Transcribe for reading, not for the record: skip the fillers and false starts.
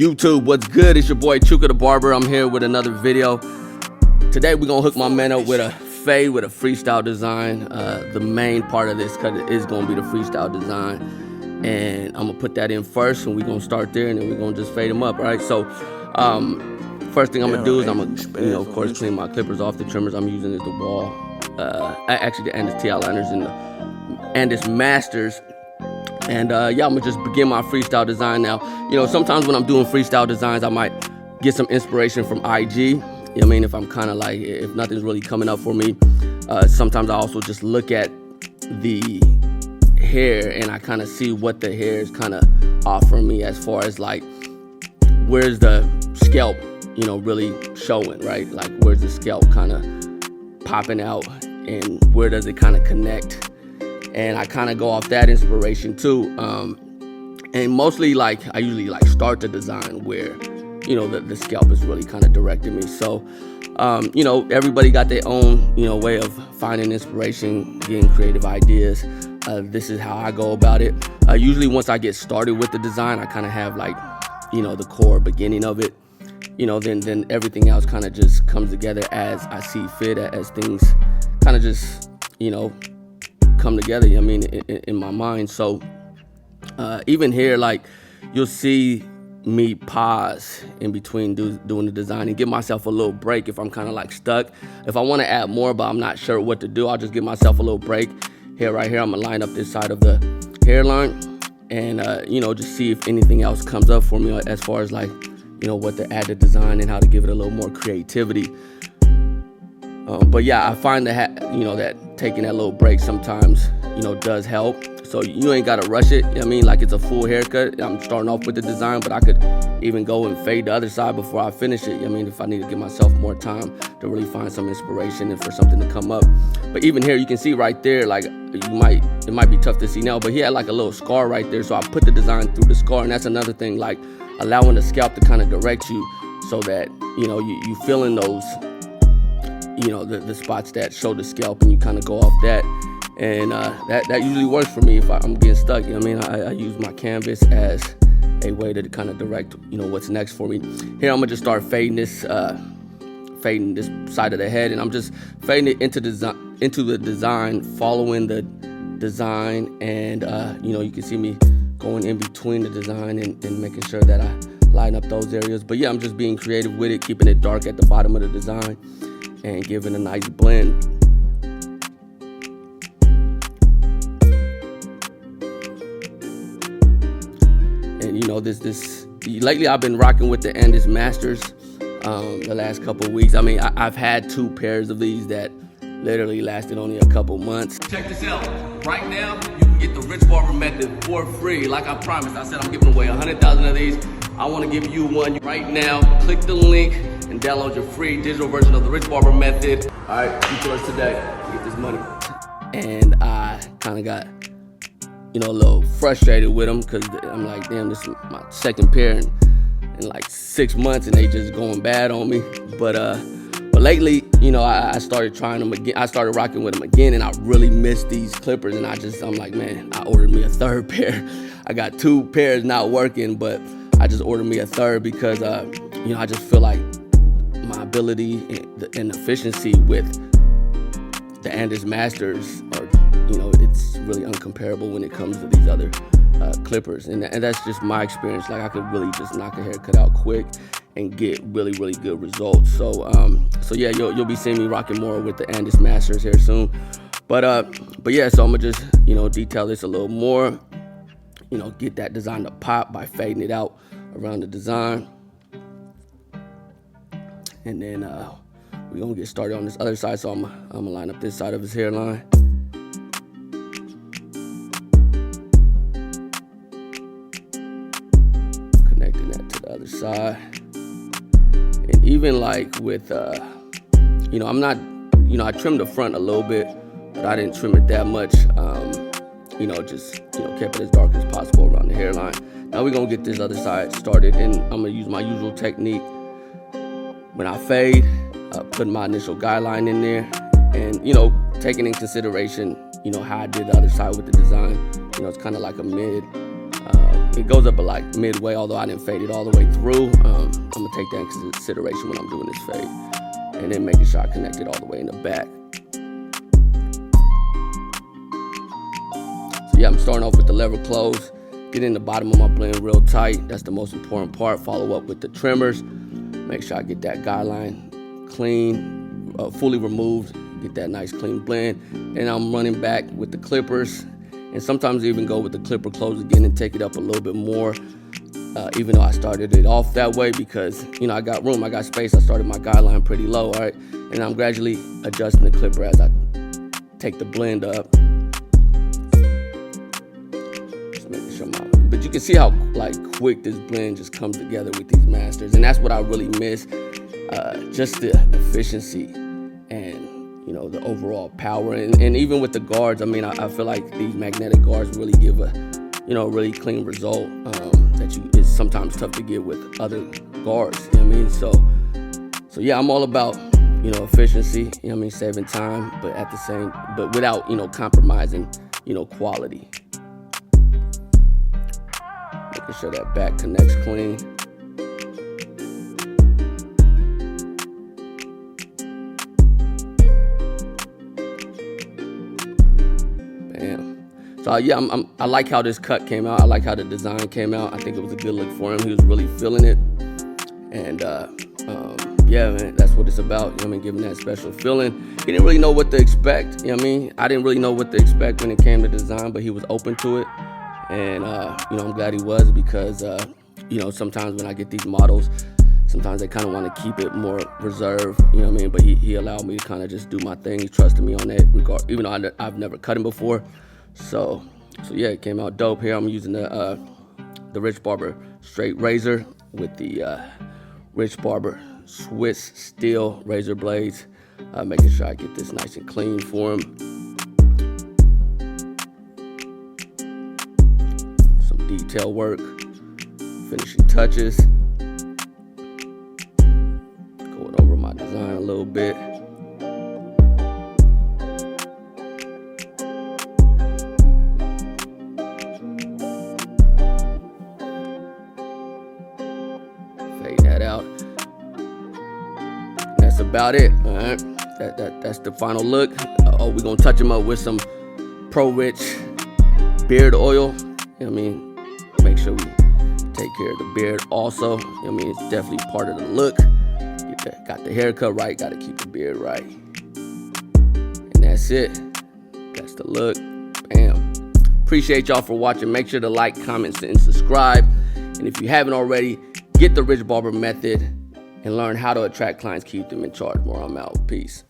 YouTube, what's good? It's your boy Chuka The Barber. I'm here with another video. Today we're gonna hook my man up with a fade with a freestyle design. The main part of this cut is gonna be the freestyle design, and I'm gonna put that in first, and we're gonna start there, and then we're gonna just fade him up. All right. So first thing I'm gonna do is I'm gonna, of course, clean my clippers off. The trimmers I'm using is the Wall, actually the Andis TI liners and the Andis Masters. And yeah, I'm gonna just begin my freestyle design now. Sometimes when I'm doing freestyle designs, I might get some inspiration from IG. I mean, if I'm kind of like, if nothing's really coming up for me, sometimes I also just look at the hair and I kind of see what the hair is kind of offering me as far as like, where's the scalp, really showing, right? Like, where's the scalp kind of popping out and where does it kind of connect? And I kind of go off that inspiration too. And mostly like, I usually like start the design where, the scalp is really kind of directing me. So, everybody got their own, way of finding inspiration, getting creative ideas. This is how I go about it. Usually once I get started with the design, I kind of have like, the core beginning of it. Then everything else kind of just comes together as I see fit, as things kind of just, come together, in my mind. So even here, like, you'll see me pause in between doing the design and give myself a little break if I'm kind of like stuck. If I want to add more but I'm not sure what to do, I'll just give myself a little break. Right here, I'm gonna line up this side of the hairline and just see if anything else comes up for me as far as like, what to add to design and how to give it a little more creativity. But yeah, I find that that taking that little break sometimes does help. So you ain't gotta rush it. Like, it's a full haircut. I'm starting off with the design, but I could even go and fade the other side before I finish it. If I need to give myself more time to really find some inspiration and for something to come up. But even here, you can see right there, like, it might be tough to see now, but he had like a little scar right there. So I put the design through the scar, and that's another thing, like allowing the scalp to kind of direct you so that you feeling those the spots that show the scalp, and you kind of go off that. And that usually works for me if I'm getting stuck. I use my canvas as a way to kind of direct what's next for me. Here I'm gonna just start fading this side of the head, and I'm just fading it into the design, following the design, and you can see me going in between the design and making sure that I line up those areas. But yeah, I'm just being creative with it, keeping it dark at the bottom of the design and giving a nice blend. And this lately I've been rocking with the Andis Masters the last couple of weeks. I've had 2 pairs of these that literally lasted only a couple months. Check this out. Right now, you can get the Rich Barber method for free. Like I promised, I said I'm giving away 100,000 of these. I want to give you one right now. Click the link and download your free digital version of the Rich Barber method. All right, keep yours today. Get this money. And I kind of got a little frustrated with them because I'm like, damn, this is my second pair in like 6 months, and they just going bad on me. But lately, I started trying them again. I started rocking with them again, and I really missed these clippers. And I'm like, man, I ordered me a 3rd pair. I got 2 pairs not working, but I just ordered me a 3rd because I just feel like my ability and efficiency with the Andis Masters are, it's really uncomparable when it comes to these other clippers, and that's just my experience. Like, I could really just knock a haircut out quick and get really, really good results. So yeah, you'll be seeing me rocking more with the Andis Masters here soon. But yeah, so I'm gonna just detail this a little more. Get that design to pop by fading it out around the design, and then we're gonna get started on this other side. So I'm gonna line up this side of his hairline. Connecting that to the other side. And even like with, I'm not, I trimmed the front a little bit, but I didn't trim it that much. Just, kept it as dark as possible around the hairline. Now we're gonna get this other side started, and I'm gonna use my usual technique. When I fade, put my initial guideline in there, and taking in consideration how I did the other side with the design. It's kind of like a mid It goes up like midway, although I didn't fade it all the way through. I'm gonna take that into consideration when I'm doing this fade. And then making sure I connect it all the way in the back. So yeah, I'm starting off with the lever close. Get in the bottom of my blend real tight. That's the most important part. Follow up with the trimmers. Make sure I get that guideline clean, fully removed. Get that nice clean blend. And I'm running back with the clippers. And sometimes I even go with the clipper close again and take it up a little bit more. Even though I started it off that way because, you know, I got room, I got space. I started my guideline pretty low, all right? And I'm gradually adjusting the clipper as I take the blend up. Just making sure but you can see how like quick this blend just comes together with these masters. And that's what I really miss, just the efficiency and, you know, the overall power. And even with the guards, I mean, I feel like these magnetic guards really give a, you know, really clean result that is sometimes tough to get with other guards, you know what I mean? So yeah, I'm all about, you know, efficiency, you know what I mean, saving time, but without, you know, compromising, you know, quality. Making sure that back connects clean. So yeah, I like how this cut came out. I like how the design came out. I think it was a good look for him. He was really feeling it. And yeah, man, that's what it's about. You know what I mean? Giving that special feeling. He didn't really know what to expect. You know what I mean? I didn't really know what to expect when it came to design, but he was open to it. And you know, I'm glad he was because you know, sometimes when I get these models, sometimes they kind of want to keep it more reserved, you know what I mean? But he allowed me to kind of just do my thing. He trusted me on that regard, even though I've never cut him before. So yeah, it came out dope. Here I'm using the Rich Barber straight razor with the Rich Barber Swiss steel razor blades, making sure I get this nice and clean for him. Some detail work, finishing touches, going over my design a little bit. That out. That's about it. All right, that's the final look. We're gonna touch him up with some Pro Rich beard oil. You know what I mean? Make sure we take care of the beard also. You know what I mean? It's definitely part of the look. Got the haircut right, gotta keep the beard right. And that's it. That's the look. Bam. Appreciate y'all for watching. Make sure to like, comment, and subscribe. And if you haven't already, get the Rich Barber method and learn how to attract clients, keep them in charge. More, I'm out. Peace.